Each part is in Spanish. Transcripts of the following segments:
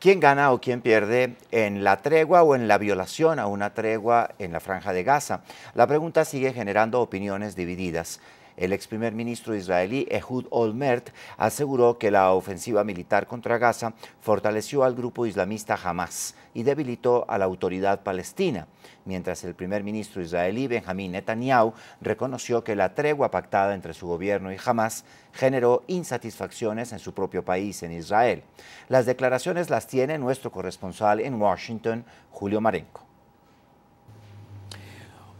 ¿Quién gana o quién pierde en la tregua o en la violación a una tregua en la Franja de Gaza? La pregunta sigue generando opiniones divididas. El ex primer ministro israelí Ehud Olmert aseguró que la ofensiva militar contra Gaza fortaleció al grupo islamista Hamas y debilitó a la autoridad palestina, mientras el primer ministro israelí Benjamín Netanyahu reconoció que la tregua pactada entre su gobierno y Hamas generó insatisfacciones en su propio país, en Israel. Las declaraciones las tiene nuestro corresponsal en Washington, Julio Marenco.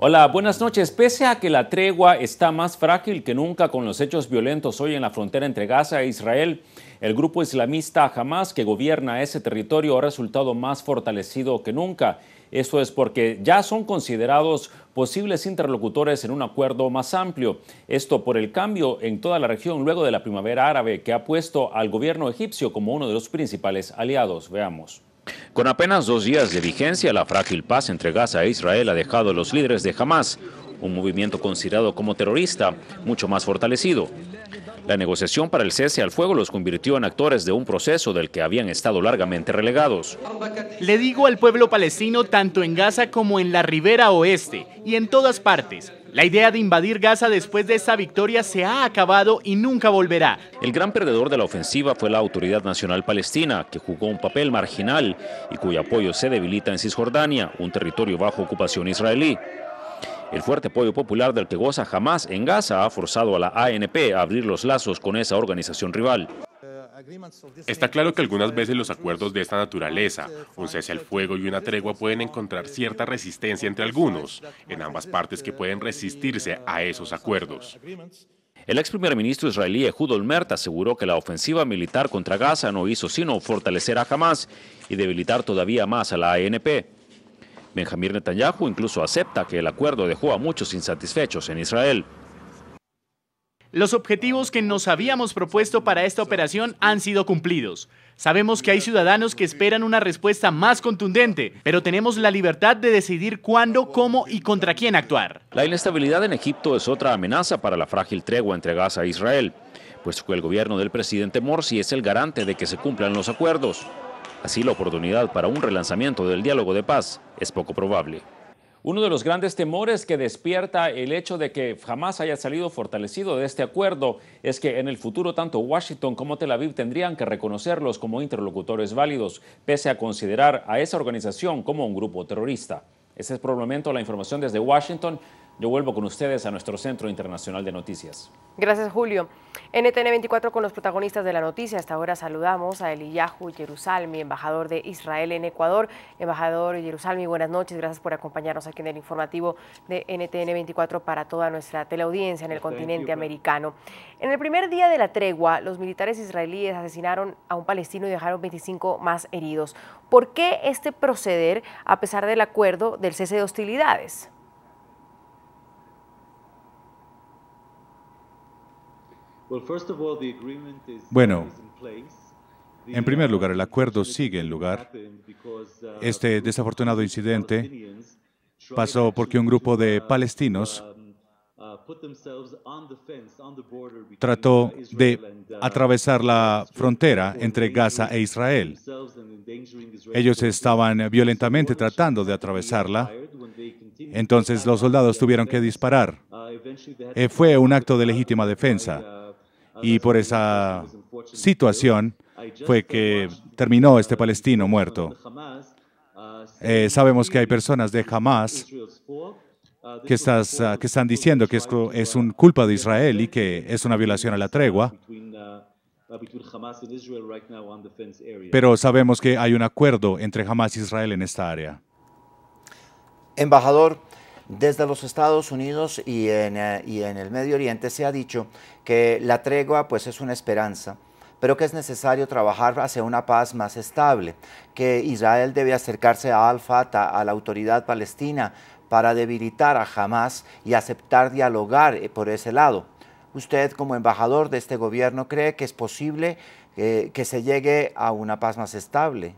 Hola, buenas noches. Pese a que la tregua está más frágil que nunca con los hechos violentos hoy en la frontera entre Gaza e Israel, el grupo islamista Hamas que gobierna ese territorio ha resultado más fortalecido que nunca. Esto es porque ya son considerados posibles interlocutores en un acuerdo más amplio. Esto por el cambio en toda la región luego de la primavera árabe que ha puesto al gobierno egipcio como uno de los principales aliados. Veamos. Con apenas 2 días de vigencia, la frágil paz entre Gaza e Israel ha dejado a los líderes de Hamas, un movimiento considerado como terrorista, mucho más fortalecido. La negociación para el cese al fuego los convirtió en actores de un proceso del que habían estado largamente relegados. Le digo al pueblo palestino, tanto en Gaza como en la ribera oeste y en todas partes, la idea de invadir Gaza después de esta victoria se ha acabado y nunca volverá. El gran perdedor de la ofensiva fue la Autoridad Nacional Palestina, que jugó un papel marginal y cuyo apoyo se debilita en Cisjordania, un territorio bajo ocupación israelí. El fuerte apoyo popular del que goza Hamas en Gaza ha forzado a la ANP a abrir los lazos con esa organización rival. Está claro que algunas veces los acuerdos de esta naturaleza, un cese al fuego y una tregua, pueden encontrar cierta resistencia entre algunos, en ambas partes que pueden resistirse a esos acuerdos. El ex primer ministro israelí Ehud Olmert aseguró que la ofensiva militar contra Gaza no hizo sino fortalecer a Hamas y debilitar todavía más a la ANP. Benjamín Netanyahu incluso acepta que el acuerdo dejó a muchos insatisfechos en Israel. Los objetivos que nos habíamos propuesto para esta operación han sido cumplidos. Sabemos que hay ciudadanos que esperan una respuesta más contundente, pero tenemos la libertad de decidir cuándo, cómo y contra quién actuar. La inestabilidad en Egipto es otra amenaza para la frágil tregua entre Gaza e Israel, puesto que el gobierno del presidente Morsi es el garante de que se cumplan los acuerdos. Así, la oportunidad para un relanzamiento del diálogo de paz es poco probable. Uno de los grandes temores que despierta el hecho de que Hamas haya salido fortalecido de este acuerdo es que en el futuro tanto Washington como Tel Aviv tendrían que reconocerlos como interlocutores válidos, pese a considerar a esa organización como un grupo terrorista. Esa es por el momento la información desde Washington. Yo vuelvo con ustedes a nuestro Centro Internacional de Noticias. Gracias, Julio. NTN 24 con los protagonistas de la noticia. Hasta ahora saludamos a Eliyahu Yerusalmi, embajador de Israel en Ecuador. Embajador Yerusalmi, buenas noches. Gracias por acompañarnos aquí en el informativo de NTN 24 para toda nuestra teleaudiencia en el continente americano. En el primer día de la tregua, los militares israelíes asesinaron a un palestino y dejaron 25 más heridos. ¿Por qué este proceder a pesar del acuerdo del cese de hostilidades? Bueno, en primer lugar, el acuerdo sigue en lugar. Este desafortunado incidente pasó porque un grupo de palestinos trató de atravesar la frontera entre Gaza e Israel. Ellos estaban violentamente tratando de atravesarla, entonces los soldados tuvieron que disparar. Fue un acto de legítima defensa. Y por esa situación fue que terminó este palestino muerto. Sabemos que hay personas de Hamas que están diciendo que esto es una culpa de Israel y que es una violación a la tregua. Pero sabemos que hay un acuerdo entre Hamas y Israel en esta área. Embajador, desde los Estados Unidos y en el Medio Oriente se ha dicho que la tregua pues es una esperanza, pero que es necesario trabajar hacia una paz más estable, que Israel debe acercarse a Al-Fatah, a la autoridad palestina, para debilitar a Hamas y aceptar dialogar por ese lado. ¿Usted, como embajador de este gobierno, cree que es posible que se llegue a una paz más estable?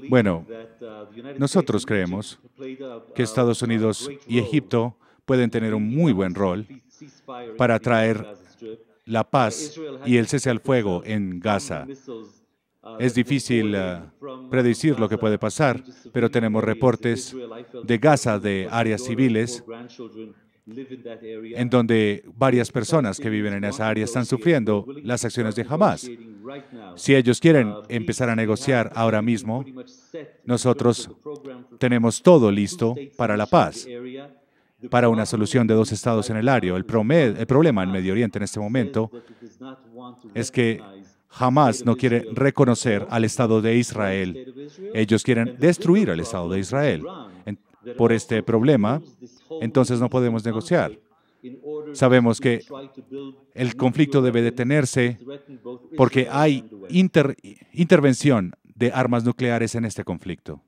Bueno, nosotros creemos que Estados Unidos y Egipto pueden tener un muy buen rol para traer la paz y el cese al fuego en Gaza. Es difícil predecir lo que puede pasar, pero tenemos reportes de Gaza, de áreas civiles, en donde varias personas que viven en esa área están sufriendo las acciones de Hamás. Si ellos quieren empezar a negociar ahora mismo, nosotros tenemos todo listo para la paz, para una solución de 2 estados en el área. El problema en Medio Oriente en este momento es que Hamás no quiere reconocer al Estado de Israel. Ellos quieren destruir al Estado de Israel. Por este problema, entonces no podemos negociar. Sabemos que el conflicto debe detenerse porque hay intervención de armas nucleares en este conflicto.